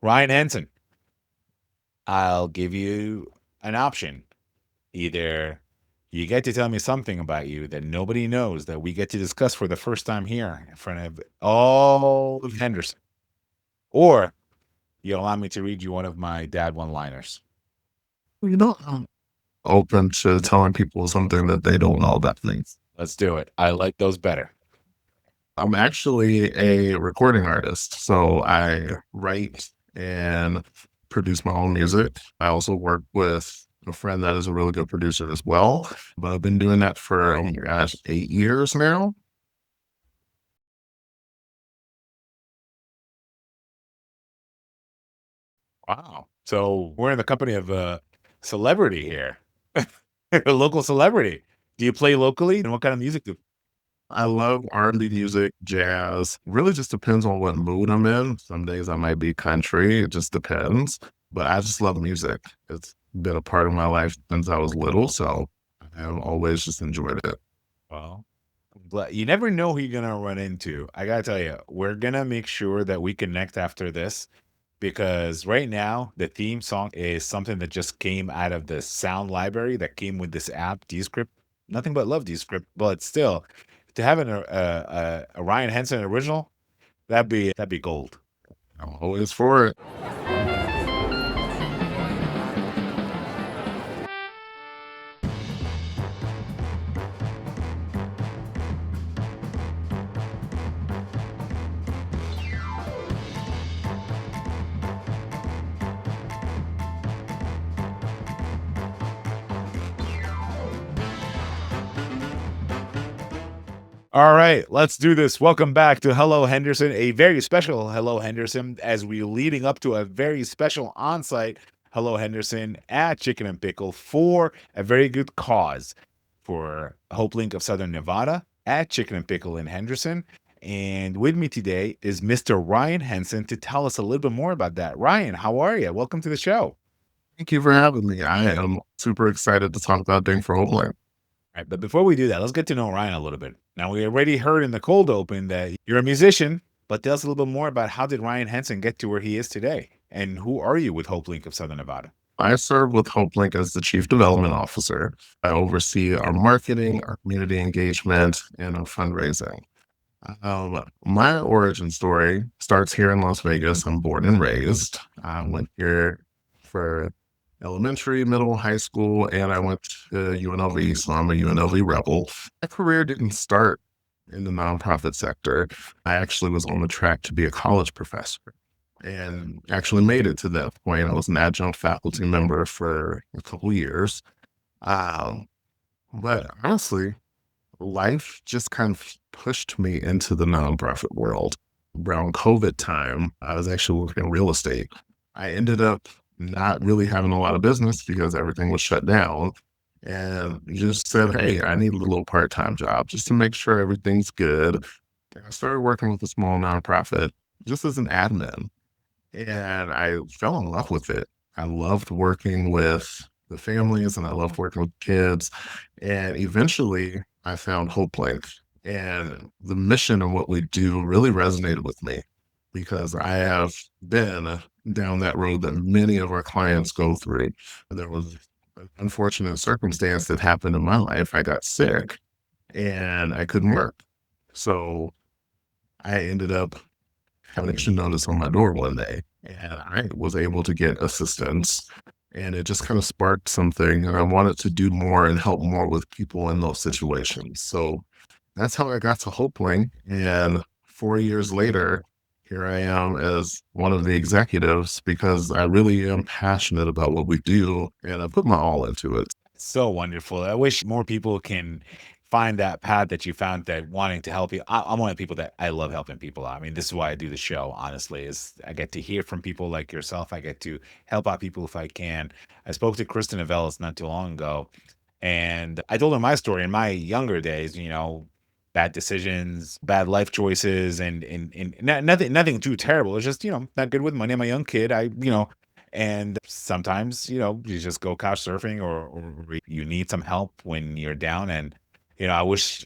Ryan Henson, I'll give you an option. Either you get to tell me something about you that nobody knows that we get to discuss for the first time here in front of all of Henderson, or you allow me to read you one of my dad one-liners. I'm open to telling people something that they don't know about me. Let's do it. I like those better. I'm actually a recording artist, so I write and produce my own music. I also work with a friend that is a really good producer as well, but I've been doing that for, oh my gosh, 8 years now. Wow. So we're in the company of a celebrity here, a local celebrity. Do you play locally? And what kind of music do I love R&B music, jazz. Really just depends on what mood I'm in. Some days I might be country. It just depends. But I just love music. It's been a part of my life since I was little, so I've always just enjoyed it. well, you never know who you're gonna run into. I gotta tell you, we're gonna make sure that we connect after this because right now the theme song is something that just came out of the sound library that came with this app, Descript. Nothing but love Descript, but still, to have a Ryan Henson original, that'd be gold. I'm always for it. All right, let's do this. Welcome back to Hello Henderson, a very special Hello Henderson, as we're leading up to a very special on-site Hello Henderson at Chicken and Pickle for a very good cause for HopeLink of Southern Nevada at Chicken and Pickle in Henderson. And with me today is Mr. Ryan Henson to tell us a little bit more about that. Ryan, how are you? Welcome to the show. Thank you for having me. I am super excited to talk about Dink for Homeland. Right, but before we do that, let's get to know Ryan a little bit. Now, we already heard in the cold open that you're a musician, but tell us a little bit more about how did Ryan Henson get to where he is today, and who are you with HopeLink of Southern Nevada? I serve with HopeLink as the Chief Development Officer. I oversee our marketing, our community engagement, and our fundraising. My origin story starts here in Las Vegas. I'm born and raised. I went here for elementary, middle, high school, and I went to UNLV, so I'm a UNLV Rebel. My career didn't start in the nonprofit sector. I actually was on the track to be a college professor and actually made it to that point. I was an adjunct faculty member for a couple years. Um, but honestly, life just kind of pushed me into the nonprofit world. Around COVID time, I was actually working in real estate. I ended up not really having a lot of business because everything was shut down. And just said, hey, I need a little part time job just to make sure everything's good. And I started working with a small nonprofit just as an admin. And I fell in love with it. I loved working with the families and I loved working with kids. And eventually I found HopeLink. And the mission of what we do really resonated with me because I have been down that road that many of our clients go through. There was an unfortunate circumstance that happened in my life. I got sick and I couldn't work. So I ended up having extra notice on my door one day, and I was able to get assistance. And it just kind of sparked something, and I wanted to do more and help more with people in those situations. So that's how I got to HopeLink. And 4 years later, here I am as one of the executives because I really am passionate about what we do, and I put my all into it. So wonderful. I wish more people can find that path that you found that wanting to help you. I'm one of the people that I love helping people out. I mean, this is why I do the show, honestly, is I get to hear from people like yourself. I get to help out people if I can. I spoke to Kristen Avellis not too long ago, and I told her my story in my younger days, bad decisions, bad life choices, and nothing too terrible. It's just, not good with money. I'm a young kid. And sometimes, you just go couch surfing or you need some help when you're down. And, I wish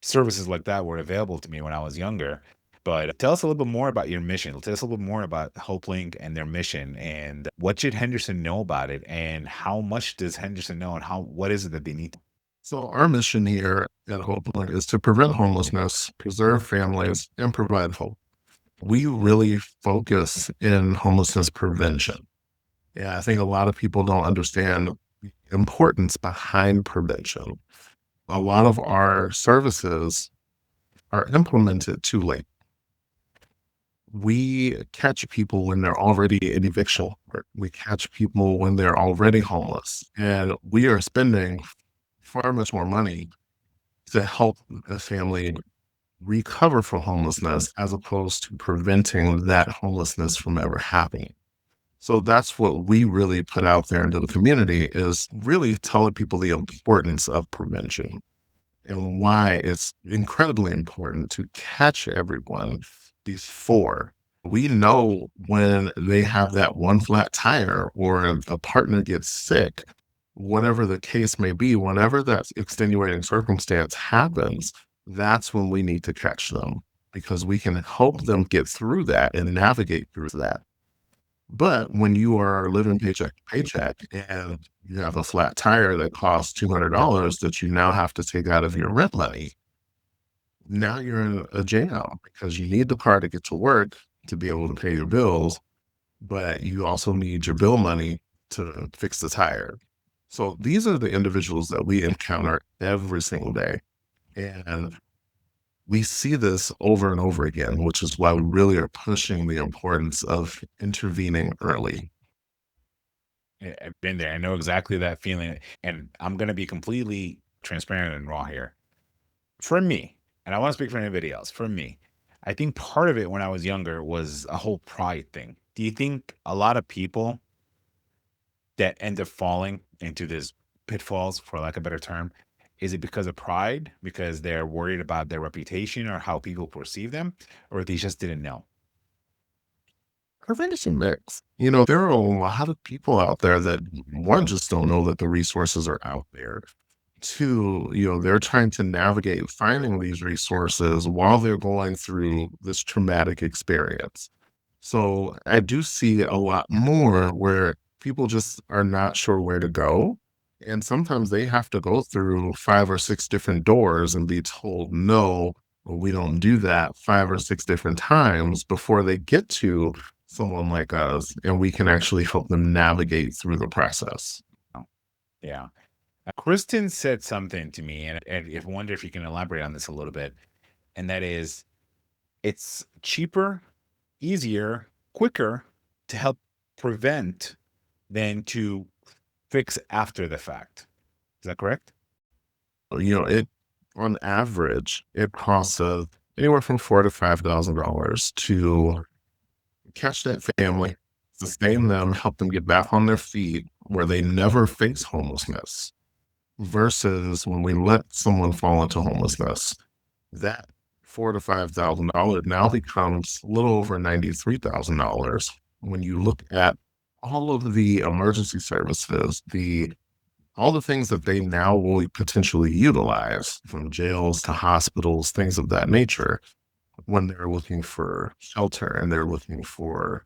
services like that were available to me when I was younger. But tell us a little bit more about your mission. Tell us a little bit more about HopeLink and their mission, and what should Henderson know about it, and how much does Henderson know, and what is it that they need? So our mission here at HopeLink is to prevent homelessness, preserve families, and provide hope. We really focus in homelessness prevention. Yeah, I think a lot of people don't understand the importance behind prevention. A lot of our services are implemented too late. We catch people when they're already in eviction. We catch people when they're already homeless. And we are spending far much more money to help a family recover from homelessness as opposed to preventing that homelessness from ever happening. So that's what we really put out there into the community, is really telling people the importance of prevention and why it's incredibly important to catch everyone before. We know when they have that one flat tire or a partner gets sick, whatever the case may be, whenever that extenuating circumstance happens, that's when we need to catch them, because we can help them get through that and navigate through that. But when you are living paycheck to paycheck and you have a flat tire that costs $200 that you now have to take out of your rent money, now you're in a jam because you need the car to get to work to be able to pay your bills, but you also need your bill money to fix the tire. So these are the individuals that we encounter every single day. And we see this over and over again, which is why we really are pushing the importance of intervening early. I've been there. I know exactly that feeling, and I'm gonna be completely transparent and raw here. For me, and I want to speak for anybody else. For me, I think part of it when I was younger was a whole pride thing. Do you think a lot of people that end up falling into this pitfalls, for lack of a better term, is it because of pride, because they're worried about their reputation or how people perceive them, or they just didn't know? I think it's a mix. There are a lot of people out there that, one, just don't know that the resources are out there. Two, they're trying to navigate finding these resources while they're going through this traumatic experience. So I do see a lot more where people just are not sure where to go. And sometimes they have to go through 5 or 6 different doors and be told, no, we don't do that 5 or 6 different times before they get to someone like us. And we can actually help them navigate through the process. Oh, yeah. Kristen said something to me, and I wonder if you can elaborate on this a little bit. And that is, it's cheaper, easier, quicker to help prevent than to fix after the fact. Is that correct? It on average, it costs anywhere from $4,000 to $5,000 to catch that family, sustain them, help them get back on their feet where they never face homelessness. Versus when we let someone fall into homelessness, that $4,000 to $5,000 now becomes a little over $93,000 when you look at all of the emergency services, all the things that they now will potentially utilize, from jails to hospitals, things of that nature, when they're looking for shelter and they're looking for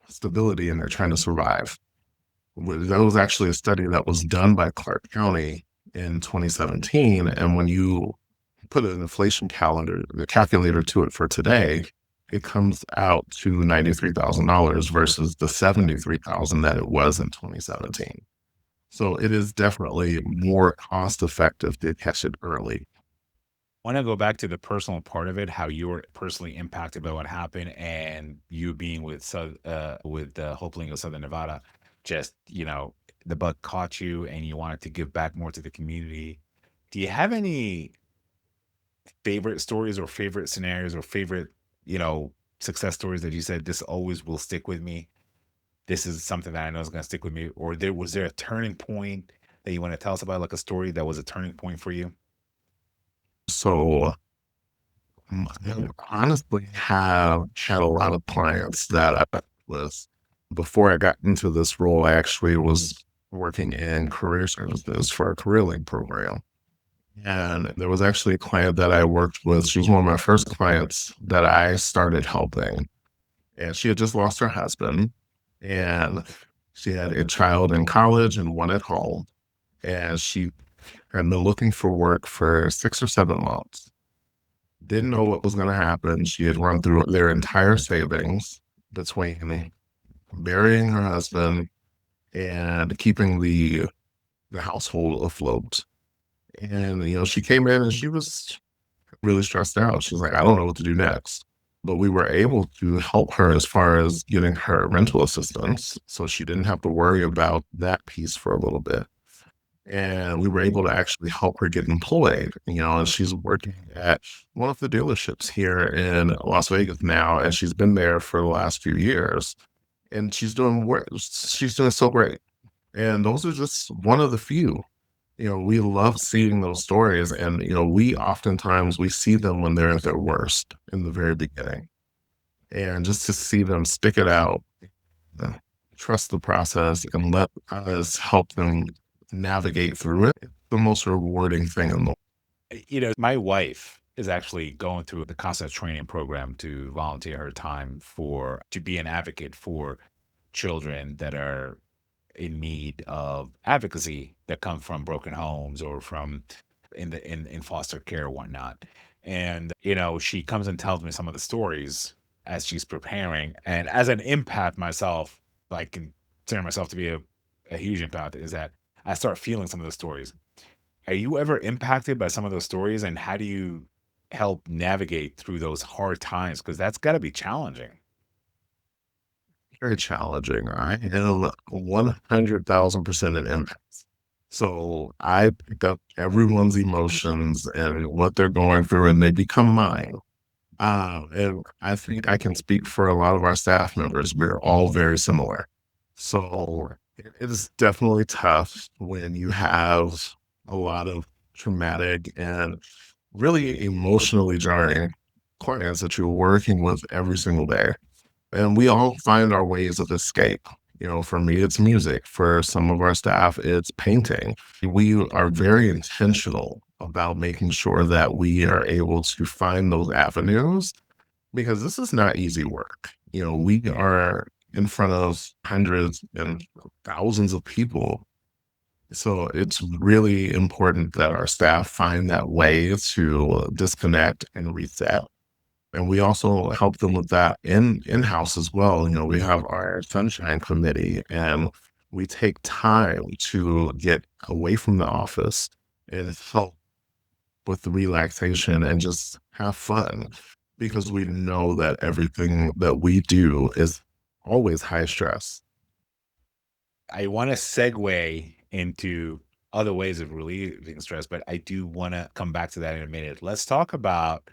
stability and they're trying to survive. That was actually a study that was done by Clark County in 2017. And when you put an inflation the calculator to it for today, it comes out to $93,000 versus the $73,000 that it was in 2017. So it is definitely more cost effective to catch it early. I want to go back to the personal part of it, how you were personally impacted by what happened, and you being with HopeLink of Southern Nevada. Just the bug caught you, and you wanted to give back more to the community. Do you have any favorite stories or favorite scenarios or favorite success stories that you said this always will stick with me? This is something that I know is going to stick with me. Or was there a turning point that you want to tell us about, like a story that was a turning point for you? So I honestly have had a lot of clients that I was, before I got into this role, I actually was working in career services for a career link program. And there was actually a client that I worked with. She was one of my first clients that I started helping. And she had just lost her husband. And she had a child in college and one at home. And she had been looking for work for 6 or 7 months. Didn't know what was going to happen. She had run through their entire savings between burying her husband and keeping the household afloat. And she came in and she was really stressed out. She's like, I don't know what to do next. But we were able to help her as far as getting her rental assistance. So she didn't have to worry about that piece for a little bit. And we were able to actually help her get employed, and she's working at one of the dealerships here in Las Vegas now. And she's been there for the last few years. And she's doing so great. And those are just one of the few. We love seeing those stories, and, we oftentimes we see them when they're at their worst in the very beginning. And just to see them stick it out, uh, trust the process, and let us help them navigate through it, it's the most rewarding thing in the My wife is actually going through the concept training program to volunteer her time to be an advocate for children that are in need of advocacy that come from broken homes or from in foster care or whatnot. And she comes and tells me some of the stories as she's preparing. And as an empath myself, I consider myself to be a huge empath, is that I start feeling some of the stories. Are you ever impacted by some of those stories, and how do you help navigate through those hard times? Because that's got to be challenging. very challenging. I am 100,000% an empath. So I pick up everyone's emotions and what they're going through, and they become mine. And I think I can speak for a lot of our staff members. We're all very similar. So it is definitely tough when you have a lot of traumatic and really emotionally jarring clients that you're working with every single day. And we all find our ways of escape. For me, it's music. For some of our staff, it's painting. We are very intentional about making sure that we are able to find those avenues because this is not easy work. We are in front of hundreds and thousands of people. So it's really important that our staff find that way to disconnect and reset. And we also help them with that in-house as well. We have our sunshine committee, and we take time to get away from the office and help with the relaxation and just have fun because we know that everything that we do is always high stress. I want to segue into other ways of relieving stress, but I do want to come back to that in a minute. Let's talk about,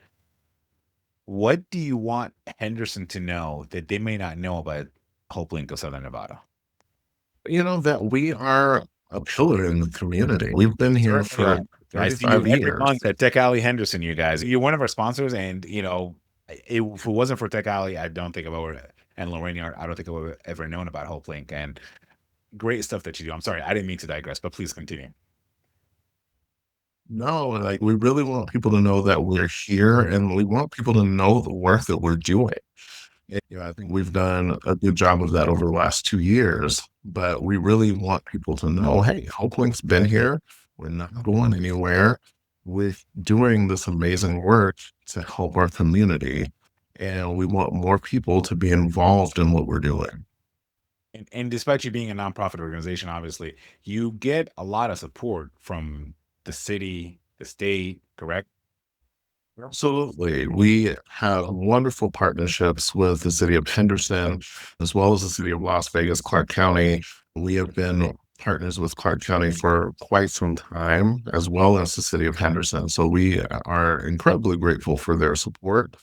what do you want Henderson to know that they may not know about HopeLink of Southern Nevada? That we are a pillar in the community. We've been here Certainly are. for I see you 35 every years. month at Tech Alley Henderson, you guys. You're one of our sponsors, and if it wasn't for Tech Alley, I don't think I would, and Lorraine Yard, I don't think I would have ever known about HopeLink, and great stuff that you do. I'm sorry, I didn't mean to digress, but please continue. No, like we really want people to know that we're here and we want people to know the work that we're doing. And, I think we've done a good job of that over the last 2 years, but we really want people to know, hey, HopeLink's been here. We're not going anywhere. We're doing this amazing work to help our community. And we want more people to be involved in what we're doing. And despite you being a nonprofit organization, obviously, you get a lot of support from the city, the state, correct? Absolutely. We have wonderful partnerships with the city of Henderson, as well as the city of Las Vegas, Clark County. We have been partners with Clark County for quite some time, as well as the city of Henderson. So we are incredibly grateful for their support.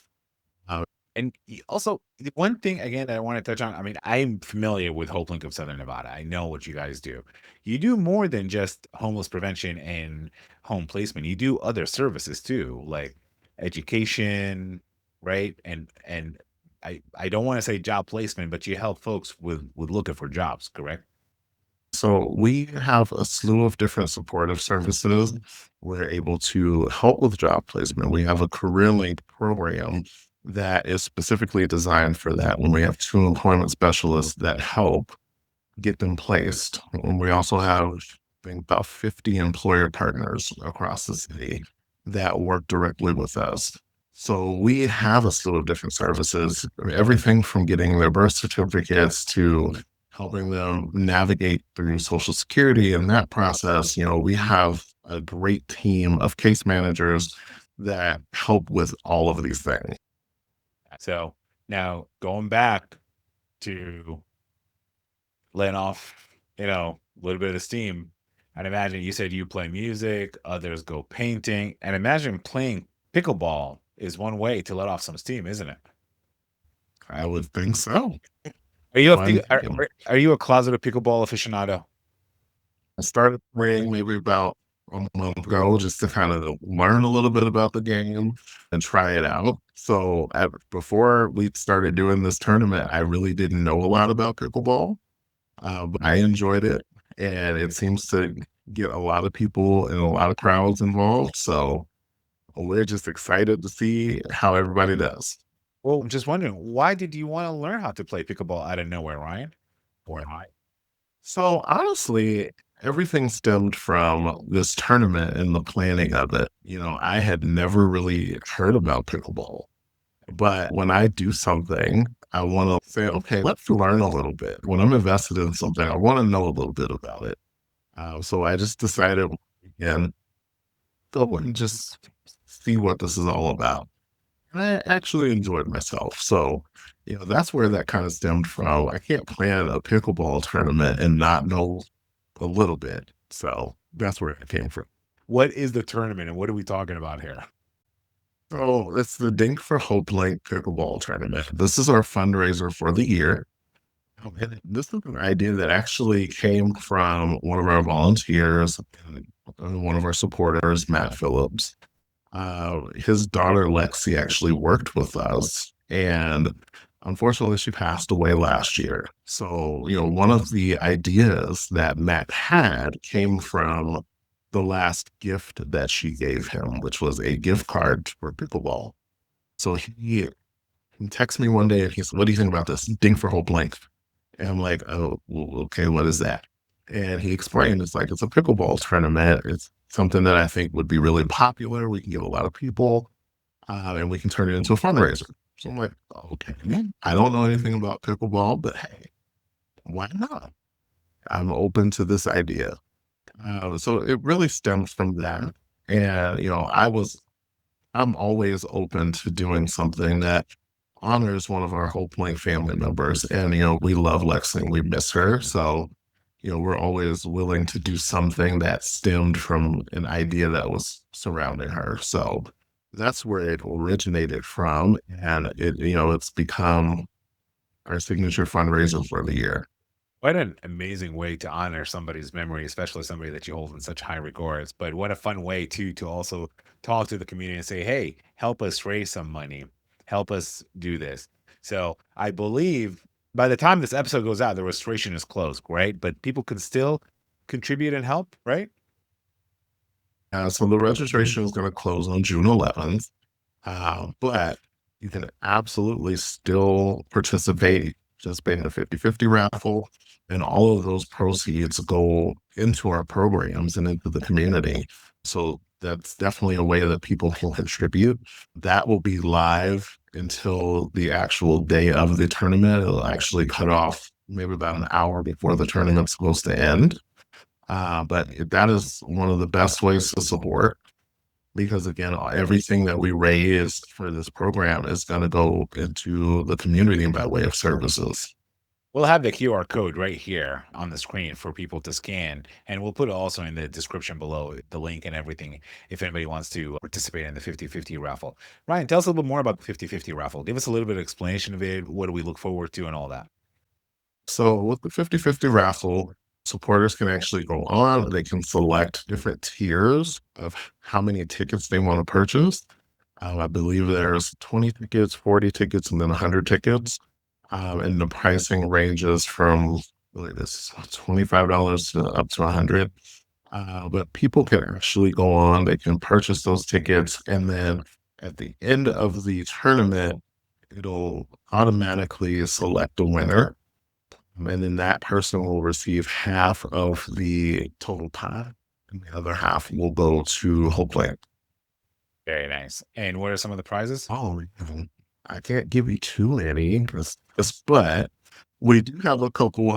Uh, And also, the one thing again that I want to touch on, I mean, I'm familiar with HopeLink of Southern Nevada. I know what you guys do. You do more than just homeless prevention and home placement. You do other services too, like education, right? And I don't want to say job placement, but you help folks with looking for jobs, correct? So we have a slew of different supportive services. We're able to help with job placement. We have a career link program that is specifically designed for that. When we have two employment specialists that help get them placed. And we also have, I think, about 50 employer partners across the city that work directly with us. So we have a slew of different services, everything from getting their birth certificates to helping them navigate through Social Security and that process. We have a great team of case managers that help with all of these things. So now going back to letting off, a little bit of steam. I'd imagine you said you play music, others go painting, and imagine playing pickleball is one way to let off some steam, isn't it? I would think so. Are you a Fun pick- game. are you a closeted pickleball aficionado? I started playing maybe about a month ago just to kind of learn a little bit about the game and try it out. So before we started doing this tournament, I really didn't know a lot about pickleball, but I enjoyed it, and it seems to get a lot of people and a lot of crowds involved. So we're just excited to see how everybody does. Well, I'm just wondering, why did you want to learn how to play pickleball out of nowhere, Ryan? Or I? So honestly, everything stemmed from this tournament and the planning of it. I had never really heard about pickleball, but when I do something, I want to say, okay, let's learn a little bit. When I'm invested in something, I want to know a little bit about it. So I just decided, again, go and just see what this is all about. And I actually enjoyed myself. So, that's where that kind of stemmed from. I can't plan a pickleball tournament and not know a little bit. So that's where it came from. What is the tournament and what are we talking about here? So it's the Dink for HopeLink Pickleball Tournament. This is our fundraiser for the year. And this is an idea that actually came from one of our volunteers and one of our supporters, Matt Phillips. His daughter Lexi actually worked with us, and unfortunately, she passed away last year. So, one of the ideas that Matt had came from the last gift that she gave him, which was a gift card for pickleball. So he texted me one day and he said, "What do you think about this? Ding for Hope Link." And I'm like, "Oh, well, okay, what is that?" And he explained, it's like, it's a pickleball tournament. It's something that I think would be really popular. We can get a lot of people, and we can turn it into a fundraiser. So I'm like, okay, I don't know anything about pickleball, but hey, why not? I'm open to this idea. So it really stems from that. And, I'm always open to doing something that honors one of our whole Point family members. And, we love Lexi, we miss her. So, we're always willing to do something that stemmed from an idea that was surrounding her. So that's where it originated from. And it's become our signature fundraiser for the year. What an amazing way to honor somebody's memory, especially somebody that you hold in such high regards. But what a fun way too to also talk to the community and say, "Hey, help us raise some money, help us do this." So I believe by the time this episode goes out, the registration is closed, right? But people can still contribute and help, right? So the registration is going to close on June 11th. But you can absolutely still participate in a 50-50 raffle. And all of those proceeds go into our programs and into the community. So that's definitely a way that people can contribute. That will be live until the actual day of the tournament. It'll actually cut off maybe about an hour before the tournament's supposed to end. But that is one of the best ways to support, because again, everything that we raise for this program is going to go into the community by way of services. We'll have the QR code right here on the screen for people to scan, and we'll put it also in the description below, the link and everything, if anybody wants to participate in the 50-50 raffle. Ryan, tell us a little bit more about the 50-50 raffle. Give us a little bit of explanation of it. What do we look forward to and all that? So with the 50-50 raffle, supporters can actually go on, they can select different tiers of how many tickets they want to purchase. I believe there's 20 tickets, 40 tickets, and then 100 tickets. And the pricing ranges from believe it's $25 to up to 100. But people can actually go on, they can purchase those tickets, and then at the end of the tournament, it'll automatically select a winner. And then that person will receive half of the total pot, and the other half will go to HopeLink. Very nice. And what are some of the prizes? Oh, I can't give you too many, but we do have a couple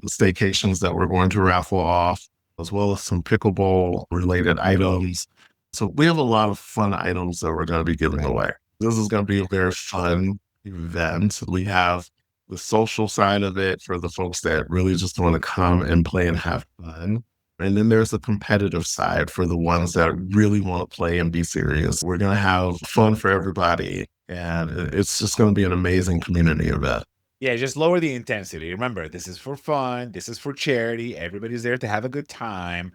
staycations that we're going to raffle off, as well as some pickleball related items. So we have a lot of fun items that we're going to be giving away. This is going to be a very fun event. We have the social side of it for the folks that really just want to come and play and have fun. And then there's the competitive side for the ones that really want to play and be serious. We're going to have fun for everybody. And it's just going to be an amazing community event. Yeah, just lower the intensity. Remember, this is for fun. This is for charity. Everybody's there to have a good time.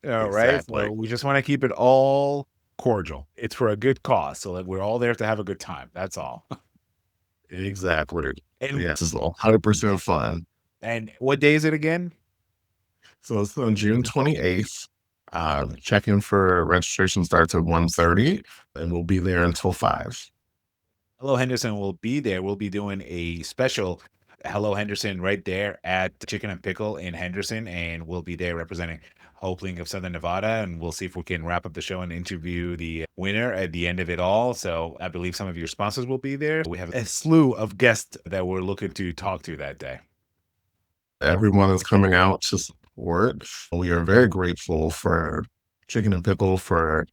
All right. Exactly. So we just want to keep it all cordial. It's for a good cause. So like we're all there to have a good time. That's all. Exactly. And Yes, it's 100% fun. what day is it again? So it's on June 28th. Check-in for registration starts at 1:30, and we'll be there until 5. Hello Henderson will be there. We'll be doing a special Hello Henderson right there at Chicken and Pickle in Henderson, and we'll be there representing HopeLink of Southern Nevada, and we'll see if we can wrap up the show and interview the winner at the end of it all. So I believe some of your sponsors will be there. We have a slew of guests that we're looking to talk to that day. Everyone is coming out to support. We are very grateful for Chicken and Pickle for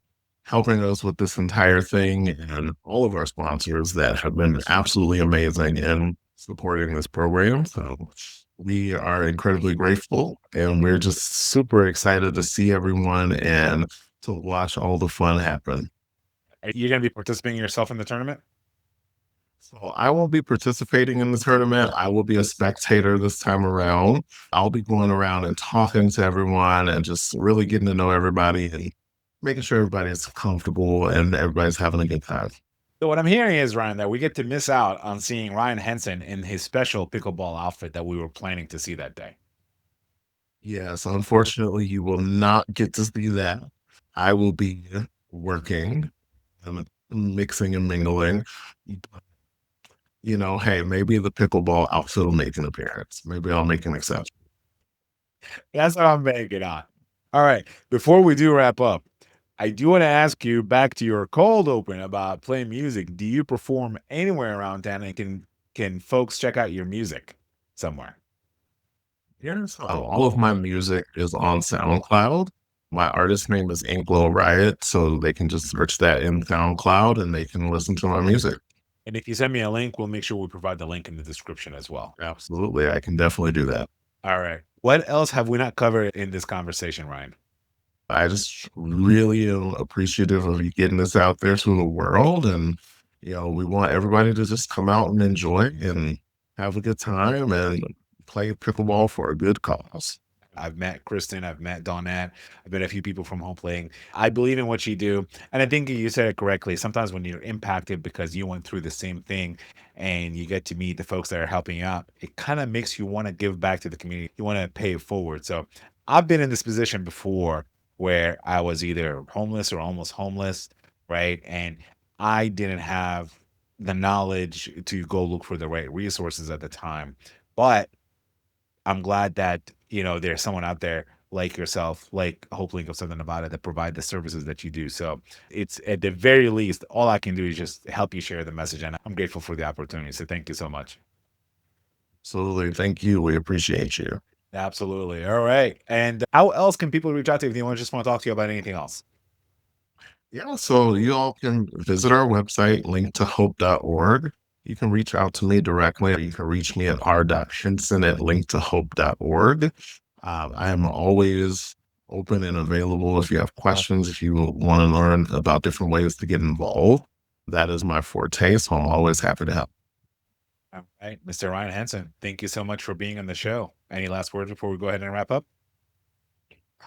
helping us with this entire thing and all of our sponsors that have been absolutely amazing in supporting this program. So we are incredibly grateful and we're just super excited to see everyone and to watch all the fun happen. Are you going to be participating yourself in the tournament? So I won't be participating in the tournament. I will be a spectator this time around. I'll be going around and talking to everyone and just really getting to know everybody and making sure everybody's comfortable and everybody's having a good time. So what I'm hearing is, Ryan, that we get to miss out on seeing Ryan Henson in his special pickleball outfit that we were planning to see that day. Yes, unfortunately, you will not get to see that. I will be working and mixing and mingling. Hey, maybe the pickleball outfit will make an appearance. Maybe I'll make an exception. That's what I'm banking on. All right. Before we do wrap up, I do want to ask you back to your cold open about playing music. Do you perform anywhere around town, and can folks check out your music somewhere? Yes, all of my music is on SoundCloud. My artist name is Inkwell Riot, so they can just search that in SoundCloud and they can listen to my music. And if you send me a link, we'll make sure we provide the link in the description as well. Absolutely, I can definitely do that. All right. What else have we not covered in this conversation, Ryan? I just really am appreciative of you getting this out there to the world. And, we want everybody to just come out and enjoy and have a good time and play pickleball for a good cause. I've met Kristen, I've met Donette, I've met a few people from home playing. I believe in what you do. And I think you said it correctly. Sometimes when you're impacted because you went through the same thing and you get to meet the folks that are helping you out, it kind of makes you want to give back to the community. You want to pay it forward. So I've been in this position before where I was either homeless or almost homeless, right? And I didn't have the knowledge to go look for the right resources at the time. But I'm glad that, there's someone out there like yourself, like HopeLink of Southern Nevada, that provide the services that you do. So it's at the very least, all I can do is just help you share the message. And I'm grateful for the opportunity. So thank you so much. Absolutely. Thank you. We appreciate you. Absolutely. All right. And how else can people reach out to you if they just want to talk to you about anything else? Yeah, so you all can visit our website, linktohope.org. You can reach out to me directly. You can reach me at r.henson@linktohope.org. I am always open and available if you have questions, if you want to learn about different ways to get involved. That is my forte, so I'm always happy to help. All right. Mr. Ryan Henson, thank you so much for being on the show. Any last words before we go ahead and wrap up?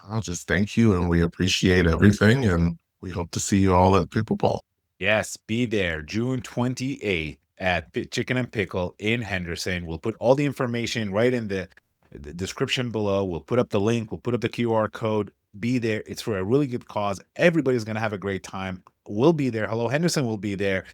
I'll just thank you, and we appreciate everything, and we hope to see you all at Pickleball. Yes, be there June 28th at Chicken and Pickle in Henderson. We'll put all the information right in the the description below. We'll put up the link, we'll put up the QR code. Be there. It's for a really good cause. Everybody's going to have a great time. We'll be there. Hello Henderson will be there.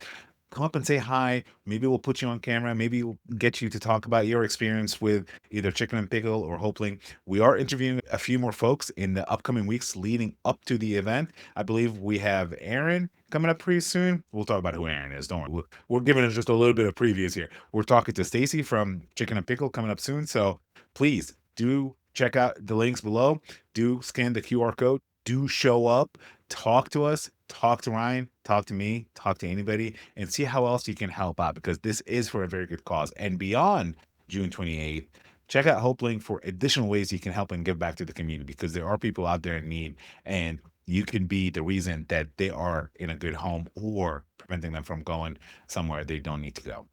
Come up and say hi. Maybe we'll put you on camera. Maybe we'll get you to talk about your experience with either Chicken and Pickle or HopeLink. We are interviewing a few more folks in the upcoming weeks leading up to the event. I believe we have Aaron coming up pretty soon. We'll talk about who Aaron is. Don't worry. We're giving us just a little bit of previews here. We're talking to Stacy from Chicken and Pickle coming up soon. So please do check out the links below. Do scan the QR code. Do show up. Talk to us. Talk to Ryan. Talk to me. Talk to anybody, and see how else you can help out, because this is for a very good cause. And beyond June 28th, check out HopeLink for additional ways you can help and give back to the community, because there are people out there in need, and you can be the reason that they are in a good home or preventing them from going somewhere they don't need to go.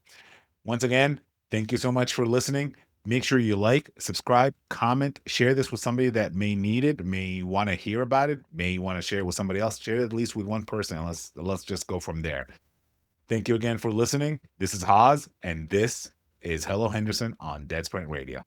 Once again, thank you so much for listening. Make sure you like, subscribe, comment, share this with somebody that may need it, may want to hear about it, may want to share it with somebody else. Share it at least with one person. And let's just go from there. Thank you again for listening. This is Haas, and this is Hello Henderson on Dead Sprint Radio.